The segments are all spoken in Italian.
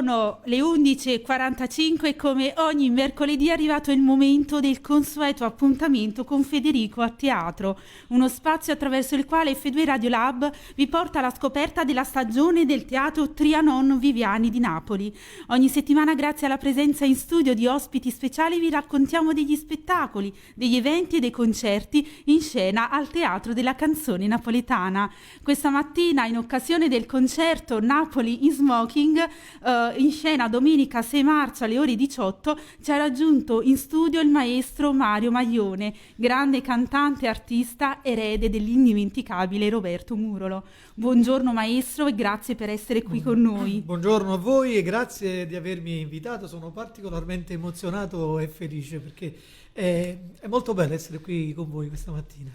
Sono le 11:45 e come ogni mercoledì è arrivato il momento del consueto appuntamento con Federico a teatro, uno spazio attraverso il quale F2 Radio Lab vi porta alla scoperta della stagione del teatro Trianon Viviani di Napoli. Ogni settimana, grazie alla presenza in studio di ospiti speciali, vi raccontiamo degli spettacoli, degli eventi e dei concerti in scena al Teatro della Canzone Napoletana. Questa mattina, in occasione del concerto Napoli in Smoking, in scena domenica 6 marzo alle ore 18, ci ha raggiunto in studio il maestro Mario Maglione, grande cantante, artista, erede dell'indimenticabile Roberto Murolo. Buongiorno maestro e grazie per essere qui con noi. Buongiorno a voi e grazie di avermi invitato, sono particolarmente emozionato e felice perché è molto bello essere qui con voi questa mattina.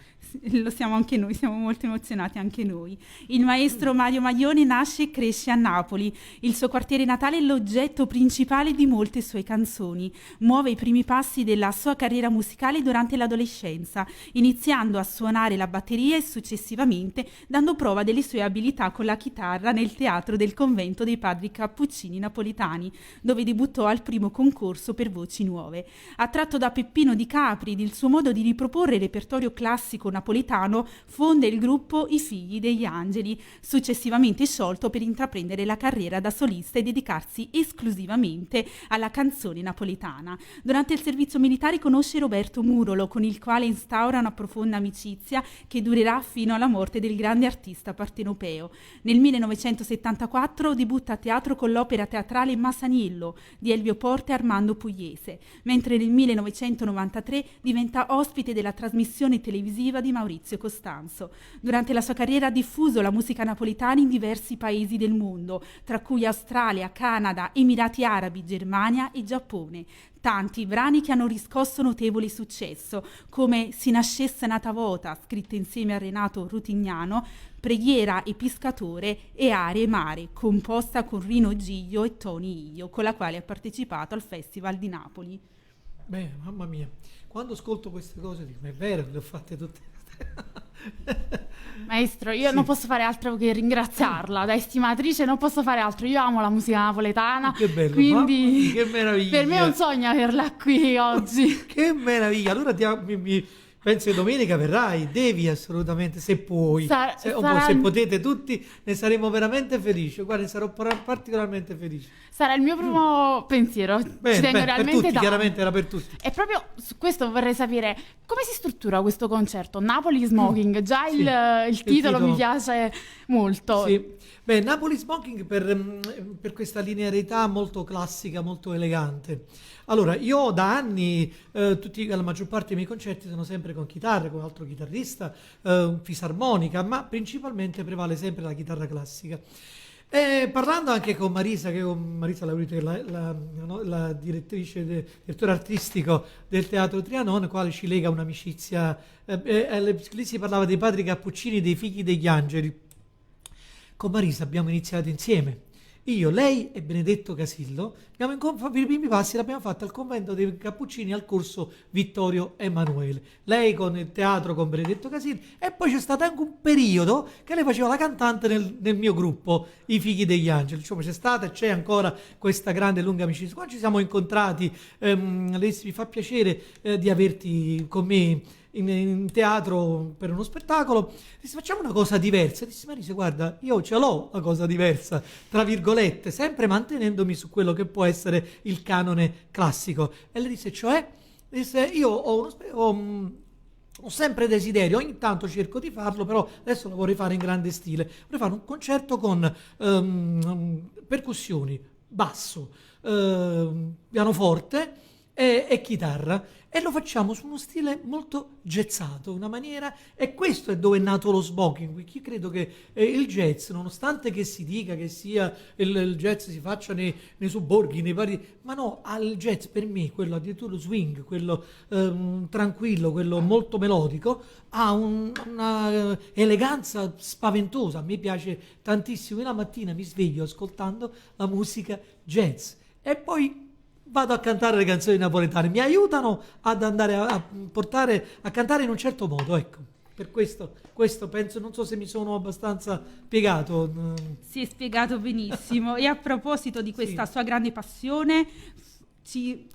Lo siamo anche noi, siamo molto emozionati anche noi. Il maestro Mario Maglione nasce e cresce a Napoli. Il suo quartiere natale è l'oggetto principale di molte sue canzoni. Muove i primi passi della sua carriera musicale durante l'adolescenza, iniziando a suonare la batteria e successivamente dando prova delle sue abilità con la chitarra nel teatro del convento dei padri cappuccini napolitani, dove debuttò al primo concorso per voci nuove. Attratto da Peppino Di Capri ed il suo modo di riproporre il repertorio classico napoletano, fonda il gruppo I Figli degli Angeli, successivamente sciolto per intraprendere la carriera da solista e dedicarsi esclusivamente alla canzone napoletana. Durante il servizio militare conosce Roberto Murolo, con il quale instaura una profonda amicizia che durerà fino alla morte del grande artista partenopeo. Nel 1974 debutta a teatro con l'opera teatrale Masaniello di Elvio Porte e Armando Pugliese, mentre nel 1993 diventa ospite della trasmissione televisiva di Maurizio Costanzo. Durante la sua carriera ha diffuso la musica napoletana in diversi paesi del mondo, tra cui Australia, Canada, Emirati Arabi, Germania e Giappone. Tanti brani che hanno riscosso notevole successo, come Si nascesse nata vota, scritta insieme a Renato Rutignano, Preghiera e Piscatore e Arie Mare, composta con Rino Giglio e Tony Io, con la quale ha partecipato al Festival di Napoli. Beh, mamma mia, quando ascolto queste cose dico, ma è vero, le ho fatte tutte. Maestro, io non posso fare altro che ringraziarla, da estimatrice non posso fare altro, io amo la musica napoletana, Che bello, quindi che meraviglia. per me è un sogno averla qui oggi. Che meraviglia, allora penso che domenica verrai, devi assolutamente, se puoi, se potete tutti, ne saremo veramente felici. Guarda, sarò particolarmente felice. Sarà il mio primo pensiero. Bene, ci tengo per realmente tutti, tanto. chiaramente era per tutti. E proprio su questo vorrei sapere come si struttura questo concerto Napoli Smoking. Già Sì, il titolo mi piace molto. Sì. Beh, Napoli Smoking per questa linearità molto classica, molto elegante. Allora, io da anni, la maggior parte dei miei concerti sono sempre con chitarra, con un altro chitarrista, fisarmonica, ma principalmente prevale sempre la chitarra classica. Parlando anche con Marisa, Marisa Laurito, la direttore artistico del Teatro Trianon, quale ci lega un'amicizia, lì si parlava dei padri cappuccini, dei figli degli angeli. Con Marisa abbiamo iniziato insieme, io, lei e Benedetto Casillo, i primi passi l'abbiamo fatto al convento dei Cappuccini al corso Vittorio Emanuele. Lei con il teatro con Benedetto Casillo e poi c'è stato anche un periodo che lei faceva la cantante nel mio gruppo, I Figli degli Angeli. Insomma, c'è stata e c'è ancora questa grande lunga amicizia. Quando ci siamo incontrati, lei mi fa piacere di averti con me in teatro per uno spettacolo. Disse, facciamo una cosa diversa. Disse, Marisa, guarda, io ce l'ho una cosa diversa, tra virgolette, sempre mantenendomi su quello che può essere il canone classico. E lei disse, cioè? Disse, io ho sempre desiderio, ogni tanto cerco di farlo, però adesso lo vorrei fare in grande stile. Vorrei fare un concerto con percussioni, basso, pianoforte e chitarra, e lo facciamo su uno stile molto jazzato, una maniera, e questo è dove è nato lo smoking. Io credo che il jazz, nonostante che si dica che sia il jazz si faccia nei sobborghi, nei vari, ma no, il jazz per me, quello addirittura lo swing, quello tranquillo, quello molto melodico, ha una eleganza spaventosa. A me piace tantissimo, io la mattina mi sveglio ascoltando la musica jazz e poi vado a cantare le canzoni napoletane, mi aiutano ad andare a portare a cantare in un certo modo, ecco. Per questo penso, non so se mi sono abbastanza spiegato. Si è spiegato benissimo. E a proposito di questa sua grande passione,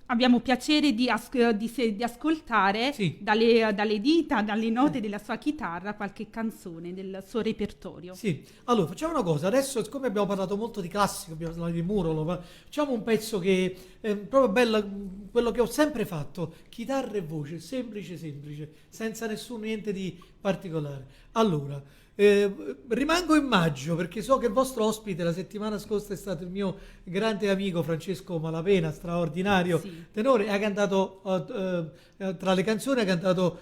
abbiamo piacere di ascoltare dalle dita, dalle note della sua chitarra, qualche canzone del suo repertorio. Sì, allora facciamo una cosa. Adesso, siccome abbiamo parlato molto di classico, abbiamo parlato di Murolo, facciamo un pezzo che è proprio bello, quello che ho sempre fatto: chitarra e voce, semplice, senza niente di particolare. Allora, rimango in Maggio perché so che il vostro ospite la settimana scorsa è stato il mio grande amico Francesco Malapena, straordinario tenore, e ha cantato tra le canzoni ha cantato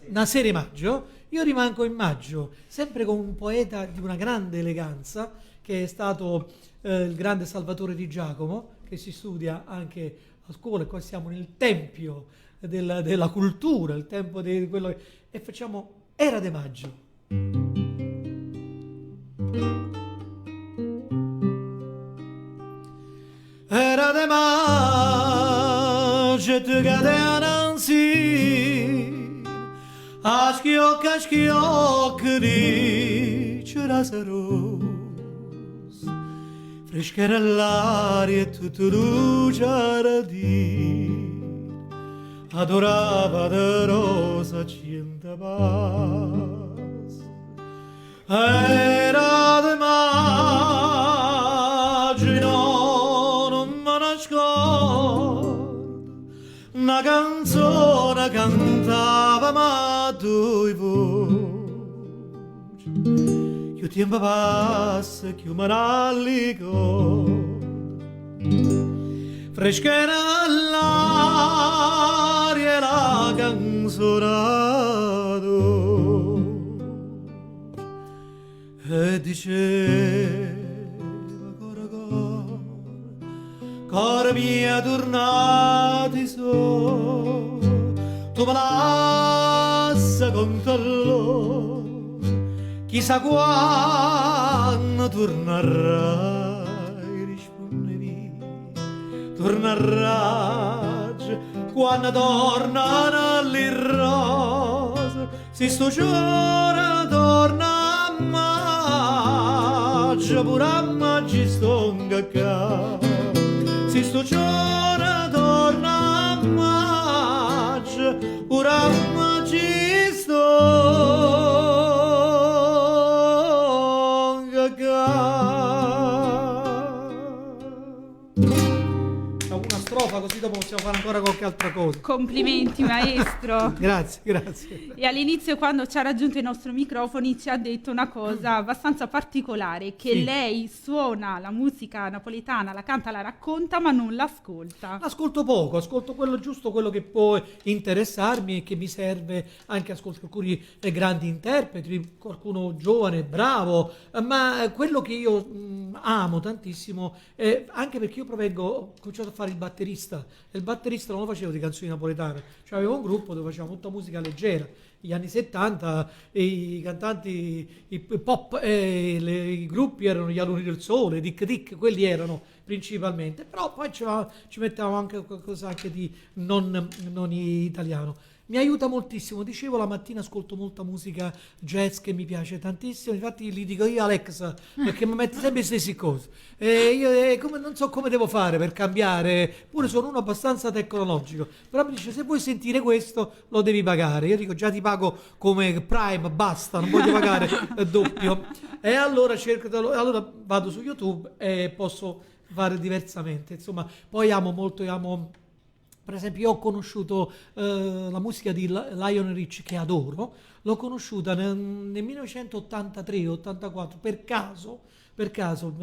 Nasere Maggio. Io rimango in Maggio sempre con un poeta di una grande eleganza che è stato il grande Salvatore Di Giacomo, che si studia anche a scuola, e qua siamo nel tempio della cultura, il tempo di quello e facciamo Era de Maggio. Era de maggio e tu cadeva sì, a schiocca di c'era ros, freschera l'aria e tutto luce di adorava de rosa cienta paz. Era de maggio, non me ne scordo, una canzone cantava ma due voci. Che tempo passa, che me ne freschera l'aria e la canzone e diceva cora mia tornati so, tu me lascia con te chissà quando tornerai, rispondevi tornerai quando tornano le rose, se sto giorno torna a maggio, pure a maggio sto qua, se sto giorno torna a maggio, pure a maggio sto una strofa così dopo possiamo fare ancora qualche altra cosa. Complimenti maestro. Grazie. E all'inizio, quando ci ha raggiunto i nostri microfoni, ci ha detto una cosa abbastanza particolare, che lei suona la musica napoletana, la canta, la racconta, ma non l'ascolta. L'ascolto poco, ascolto quello giusto, quello che può interessarmi e che mi serve. Anche ascolto alcuni grandi interpreti, qualcuno giovane, bravo, ma quello che io amo tantissimo, anche perché io ho cominciato a fare il batterista, e il batterista non lo facevo di canzoni napoletane, cioè avevo un gruppo dove facevamo tutta musica leggera. Gli anni 70 i cantanti, i pop, i gruppi erano gli Alunni del Sole, Dick Dick, quelli erano principalmente, però poi ci mettevamo anche qualcosa anche di non italiano. Mi aiuta moltissimo, dicevo, la mattina ascolto molta musica jazz che mi piace tantissimo, infatti gli dico io Alexa perché mi mette sempre le stesse cose e io non so come devo fare per cambiare, pure sono uno abbastanza tecnologico, però mi dice se vuoi sentire questo lo devi pagare, io dico già ti pago come Prime, basta, non voglio pagare doppio, e allora allora vado su YouTube e posso fare diversamente, insomma. Poi amo per esempio, io ho conosciuto la musica di Lionel Rich, che adoro, l'ho conosciuta nel 1983-84 per caso,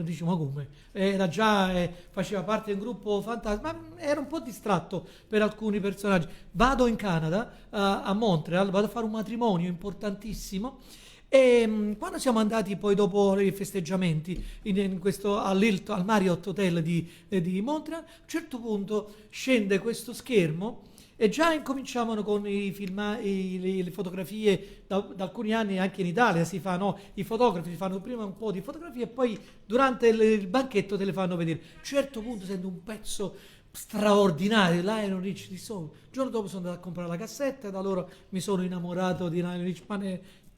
dici ma come? Era già, faceva parte di un gruppo fantastico, ma era un po' distratto per alcuni personaggi. Vado in Canada, a Montreal, vado a fare un matrimonio importantissimo. E quando siamo andati poi dopo i festeggiamenti al Marriott Hotel di Montreal, a un certo punto scende questo schermo e già incominciavano con le fotografie da alcuni anni. Anche in Italia si fanno, i fotografi fanno prima un po' di fotografie e poi durante il banchetto te le fanno vedere. A un certo punto sento un pezzo straordinario, Lionel Rich di Soul. Il giorno dopo sono andato a comprare la cassetta e da allora mi sono innamorato di Lionel Rich, ma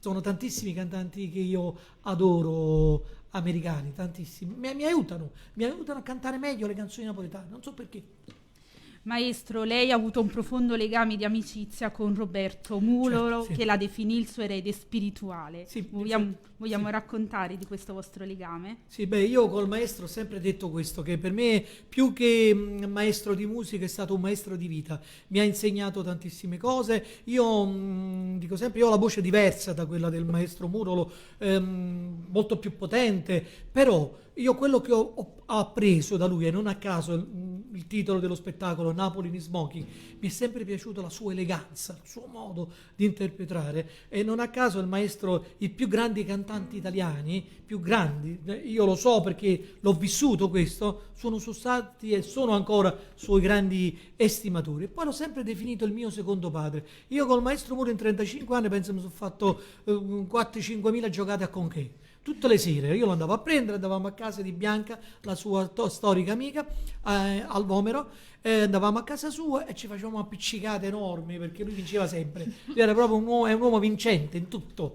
sono tantissimi cantanti che io adoro, americani, tantissimi. Mi aiutano a cantare meglio le canzoni napoletane, non so perché. Maestro, lei ha avuto un profondo legame di amicizia con Roberto Murolo, Certo, sì. che la definì il suo erede spirituale. Sì, Vogliamo sì. raccontare di questo vostro legame? Sì, beh, io col maestro ho sempre detto questo, che per me più che maestro di musica è stato un maestro di vita. Mi ha insegnato tantissime cose. Io dico sempre, io ho la voce diversa da quella del maestro Murolo, molto più potente, però io quello che ho appreso da lui, e non a caso il titolo dello spettacolo, Napoli in Smoking, mi è sempre piaciuta la sua eleganza, il suo modo di interpretare, e non a caso il maestro, i più grandi cantanti italiani, più grandi, io lo so perché l'ho vissuto questo, sono stati e sono ancora suoi grandi estimatori. E poi l'ho sempre definito il mio secondo padre. Io col maestro Muro in 35 anni penso mi sono fatto 4-5 mila giocate a conché. Tutte le sere io lo andavo a prendere, andavamo a casa di Bianca, la sua storica amica, al Vomero, andavamo a casa sua e ci facevamo appiccicate enormi perché lui vinceva sempre. Lui era proprio è un uomo vincente in tutto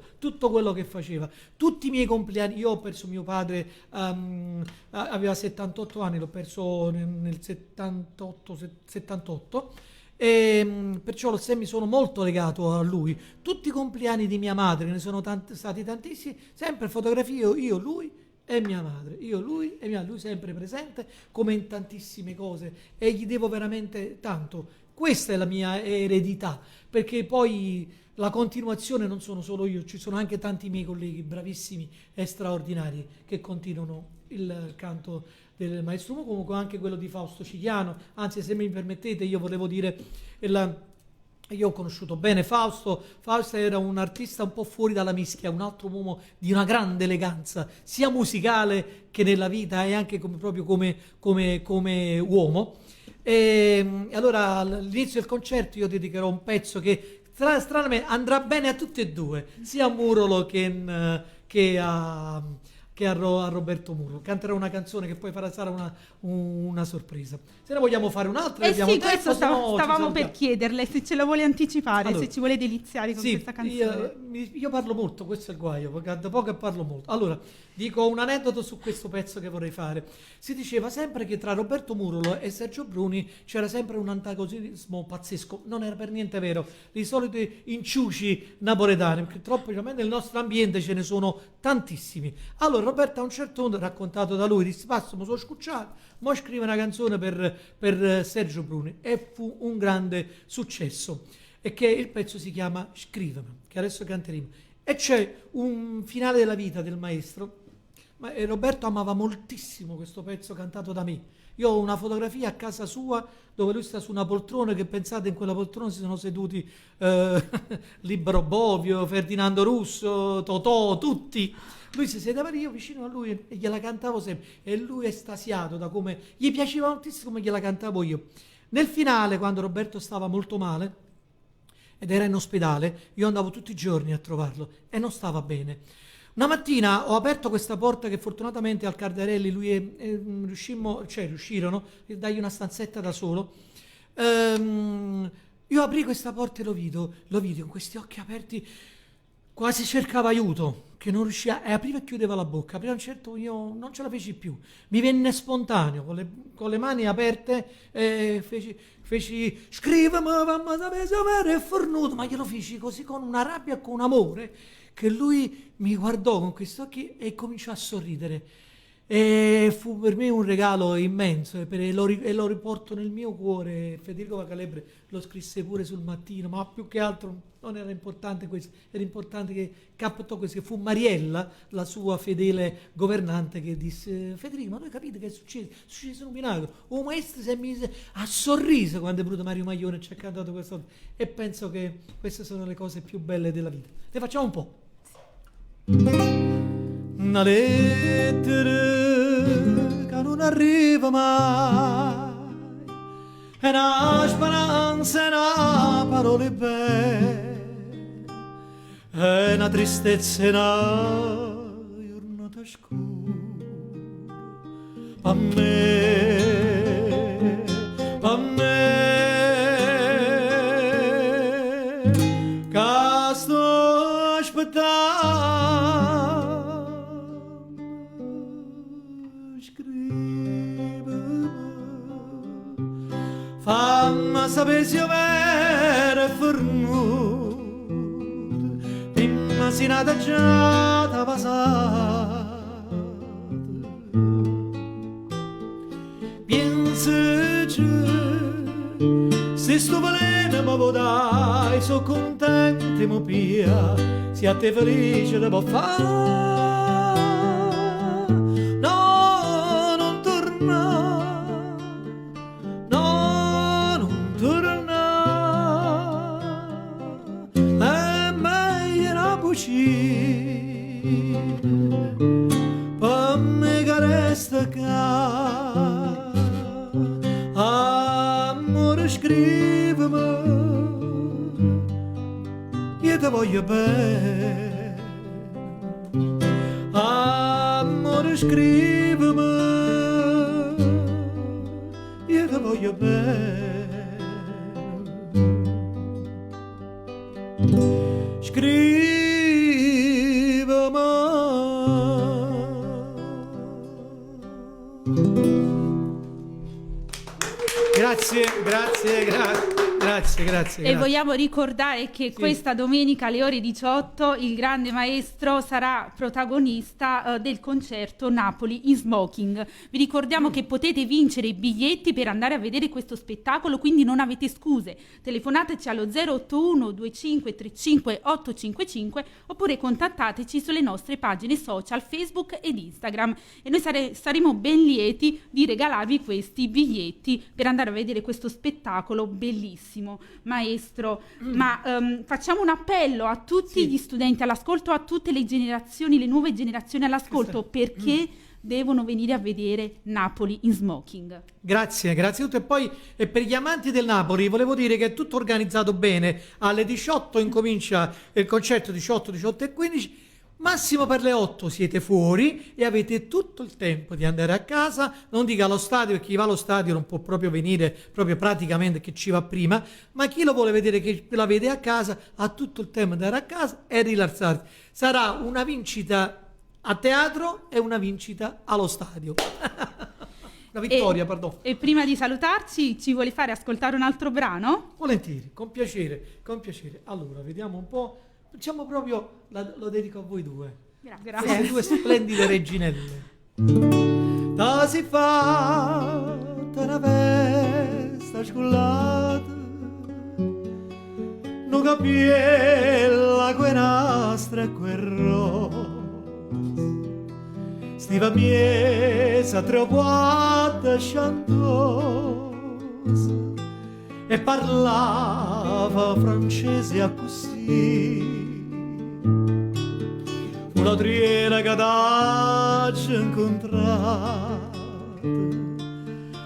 quello che faceva. Tutti i miei compleanni, io ho perso mio padre, aveva 78 anni, l'ho perso nel 78. E perciò mi sono molto legato a lui. Tutti i compleanni di mia madre, ne sono stati tantissimi, sempre fotografie, io, lui e mia madre, io, lui e lui sempre presente, come in tantissime cose, e gli devo veramente tanto. Questa è la mia eredità, perché poi la continuazione non sono solo io, ci sono anche tanti miei colleghi bravissimi e straordinari che continuano il canto del maestro Mu, comunque anche quello di Fausto Cigliano. Anzi, se mi permettete, io volevo dire, io ho conosciuto bene Fausto. Fausto era un artista un po' fuori dalla mischia, un altro uomo di una grande eleganza, sia musicale che nella vita e anche proprio come uomo. E allora all'inizio del concerto io dedicherò un pezzo che stranamente andrà bene a tutti e due, sia a Murolo che a Roberto Muro. Canterà una canzone che poi sarà una sorpresa. Se ne vogliamo fare un'altra, abbiamo Sì, tempo, questo se no ci stavamo per salutiamo. chiederle se ce la vuole anticipare, Allora, se ci vuole deliziare con sì, questa canzone. io parlo molto, questo è il guaio, perché da poco parlo molto. Allora, dico un aneddoto su questo pezzo che vorrei fare. Si diceva sempre che tra Roberto Murolo e Sergio Bruni c'era sempre un antagonismo pazzesco. Non era per niente vero. I soliti inciuci napoletani, perché troppo nel nostro ambiente ce ne sono tantissimi. Allora, Roberto a un certo punto, raccontato da lui, disse: "Basta, mi sono scucciato, mo scrive una canzone per Sergio Bruni", e fu un grande successo. E che il pezzo si chiama Scrivami, che adesso canteremo. E c'è un finale della vita del maestro. Roberto amava moltissimo questo pezzo cantato da me. Io ho una fotografia a casa sua dove lui sta su una poltrona, che pensate in quella poltrona si sono seduti Libero Bovio, Ferdinando Russo, Totò, tutti. Lui si sedeva io vicino a lui e gliela cantavo sempre, e lui è estasiato da come gli piaceva moltissimo come gliela cantavo io. Nel finale, quando Roberto stava molto male ed era in ospedale, io andavo tutti i giorni a trovarlo e non stava bene. Una mattina ho aperto questa porta che fortunatamente al Cardarelli riuscirono a dargli una stanzetta da solo. Io aprì questa porta e lo vidi con questi occhi aperti, quasi cercava aiuto, che non riusciva, e apriva e chiudeva la bocca. Apriva un certo, io non ce la feci più, mi venne spontaneo, con le mani aperte, feci "Scrivimi, mamma sapere se è fornuto", ma glielo feci così con una rabbia e con un amore, che lui mi guardò con questi occhi e cominciò a sorridere. E fu per me un regalo immenso, e lo riporto nel mio cuore. Federico Calebre lo scrisse pure sul Mattino, ma più che altro non era importante questo, era importante che captò questo, che fu Mariella, la sua fedele governante, che disse: "Federico, ma voi capite che è successo? È successo un miracolo, un maestro si è messo a sorriso quando è venuto Mario Maglione e ci ha cantato questo", e penso che queste sono le cose più belle della vita. Ne facciamo un po'. Una lettera che non arriva mai, e una speranza e una parole belle, e una tristezza e una giornata scura. Pa fammi sapere se io vero fornuto prima si nata già da passata pensaci se sto valendo mi vodai sono contento mi pia se a te felice da può fare per me che resta qua amore scrivimi io ti voglio bene amore scrivimi io ti voglio bene Grazie. E vogliamo ricordare che questa domenica alle ore 18 il grande maestro sarà protagonista del concerto Napoli in Smoking. Vi ricordiamo che potete vincere i biglietti per andare a vedere questo spettacolo, quindi non avete scuse. Telefonateci allo 081 2535 855 oppure contattateci sulle nostre pagine social Facebook ed Instagram e noi saremo ben lieti di regalarvi questi biglietti per andare a vedere questo spettacolo bellissimo. Maestro, ma facciamo un appello a tutti gli studenti all'ascolto, a tutte le generazioni, le nuove generazioni all'ascolto, perché devono venire a vedere Napoli in Smoking. Grazie tutti. E poi per gli amanti del Napoli volevo dire che è tutto organizzato bene. Alle 18 incomincia il concerto, 18 e 15. Massimo per le 8 siete fuori e avete tutto il tempo di andare a casa, non dica allo stadio, perché chi va allo stadio non può proprio venire, proprio praticamente che ci va prima, ma chi lo vuole vedere che la vede a casa ha tutto il tempo di andare a casa e rilassarsi. Sarà una vincita a teatro e una vincita allo stadio. Una vittoria, perdono. E prima di salutarci ci vuole fare ascoltare un altro brano? Volentieri, con piacere. Allora, vediamo un po'. Facciamo proprio, lo dedico a voi due. Grazie. Queste due splendide reginelle. Da si fatta una festa scullata, non capiella quei nastri e quel rose, stiva miesa troppo sciantosa e parlava francese a così. Una triera che ci incontrata,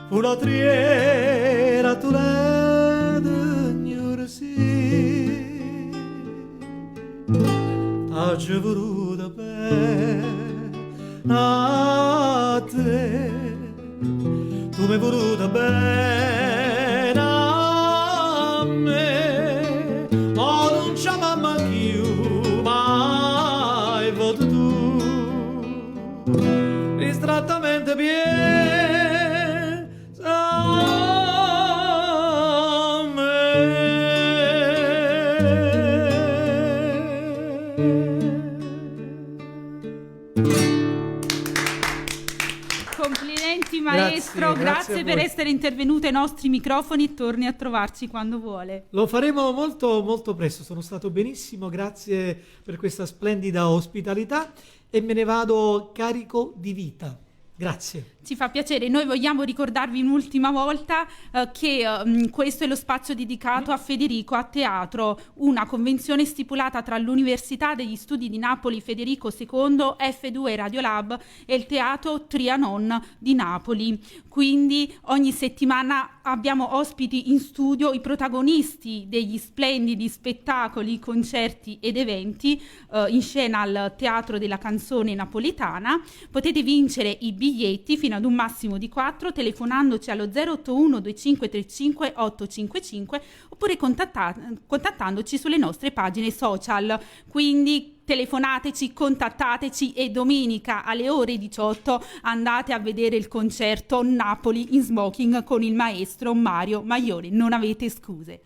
una triera tu l'hai sì, t'ha voluta bene a te, tu mi hai voluta bene a me, ma non ci mamma più mai voto tu, distrattamente piena a me. Complimenti maestro, grazie per essere intervenuto ai nostri microfoni e torni a trovarci quando vuole. Lo faremo molto molto presto, sono stato benissimo, grazie per questa splendida ospitalità e me ne vado carico di vita. Grazie. Ci fa piacere, noi vogliamo ricordarvi un'ultima volta che questo è lo spazio dedicato a Federico a teatro, una convenzione stipulata tra l'Università degli Studi di Napoli Federico II, F2 Radiolab e il Teatro Trianon di Napoli. Quindi ogni settimana abbiamo ospiti in studio i protagonisti degli splendidi spettacoli, concerti ed eventi in scena al Teatro della Canzone Napolitana. Potete vincere i biglietti fino ad un massimo di 4 telefonandoci allo 081 2535 855 oppure contattandoci sulle nostre pagine social. Quindi Telefonateci, contattateci e domenica alle ore 18 andate a vedere il concerto Napoli in smoking con il maestro Mario Maglione. Non avete scuse.